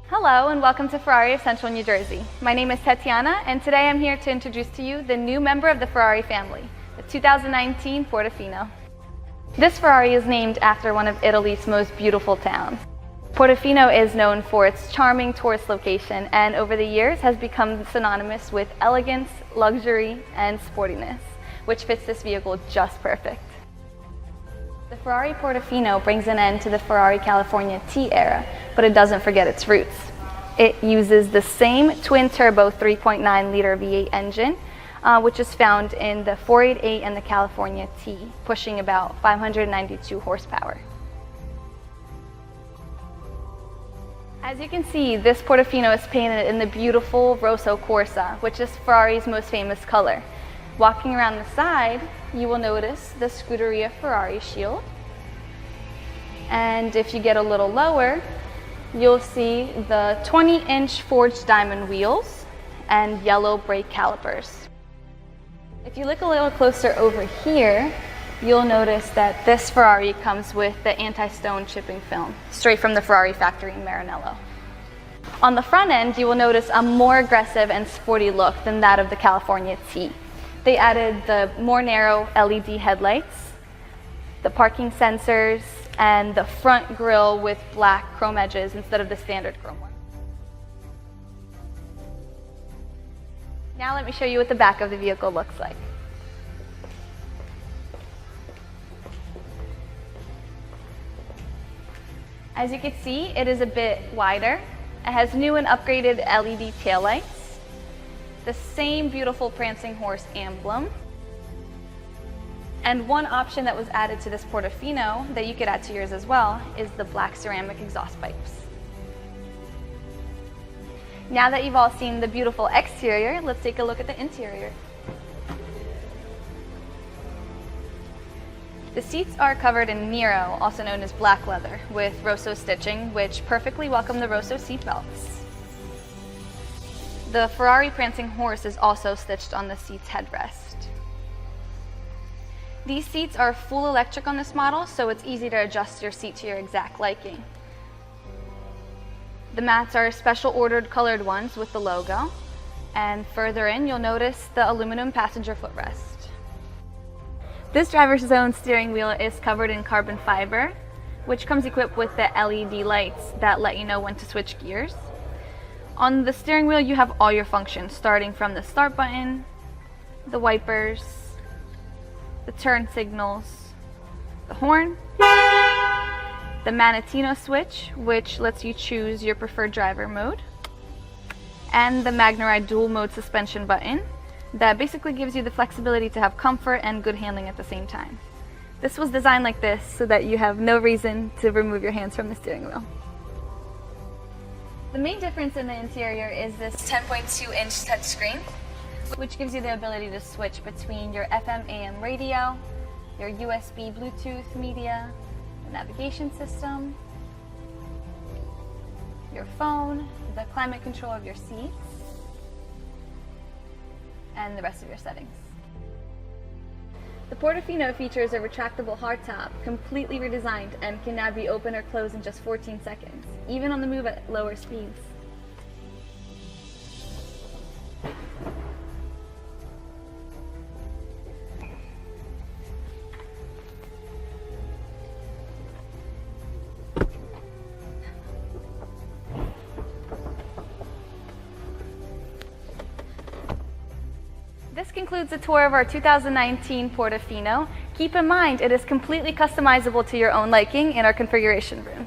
Hello and welcome to Ferrari of Central New Jersey. My name is Tatiana and today I'm here to introduce to you the new member of the Ferrari family, the 2019 Portofino. This Ferrari is named after one of Italy's most beautiful towns. Portofino is known for its charming tourist location and over the years has become synonymous with elegance, luxury, and sportiness, which fits this vehicle just perfect. The Ferrari Portofino brings an end to the Ferrari California T era, but it doesn't forget its roots. It uses the same twin-turbo 3.9-liter V8 engine, which is found in the 488 and the California T, pushing about 592 horsepower. As you can see, this Portofino is painted in the beautiful Rosso Corsa, which is Ferrari's most famous color. Walking around the side, you will notice the Scuderia Ferrari shield. And if you get a little lower, you'll see the 20-inch forged diamond wheels and yellow brake calipers. If you look a little closer over here, you'll notice that this Ferrari comes with the anti-stone chipping film, straight from the Ferrari factory in Maranello. On the front end, you will notice a more aggressive and sporty look than that of the California T. They added the more narrow LED headlights, the parking sensors, and the front grille with black chrome edges instead of the standard chrome one. Now let me show you what the back of the vehicle looks like. As you can see, it is a bit wider. It has new and upgraded LED taillights, the same beautiful prancing horse emblem, and one option that was added to this Portofino that you could add to yours as well is the black ceramic exhaust pipes. Now that you've all seen the beautiful exterior, let's take a look at the interior. The seats are covered in Nero, also known as black leather, with Rosso stitching, which perfectly welcome the Rosso seat belts. The Ferrari prancing horse is also stitched on the seat's headrest. These seats are full electric on this model, so it's easy to adjust your seat to your exact liking. The mats are special ordered colored ones with the logo, and further in you'll notice the aluminum passenger footrest. This driver's zone steering wheel is covered in carbon fiber, which comes equipped with the LED lights that let you know when to switch gears. On the steering wheel you have all your functions, starting from the start button, the wipers, the turn signals, the horn, the Manettino switch, which lets you choose your preferred driver mode, and the MagneRide dual mode suspension button that basically gives you the flexibility to have comfort and good handling at the same time. This was designed like this so that you have no reason to remove your hands from the steering wheel. The main difference in the interior is this 10.2-inch touchscreen, which gives you the ability to switch between your FM/AM radio, your USB Bluetooth media, the navigation system, your phone, the climate control of your seats, and the rest of your settings. The Portofino features a retractable hardtop, completely redesigned, and can now be open or closed in just 14 seconds, even on the move at lower speeds. This concludes the tour of our 2019 Portofino. Keep in mind, it is completely customizable to your own liking in our configuration room.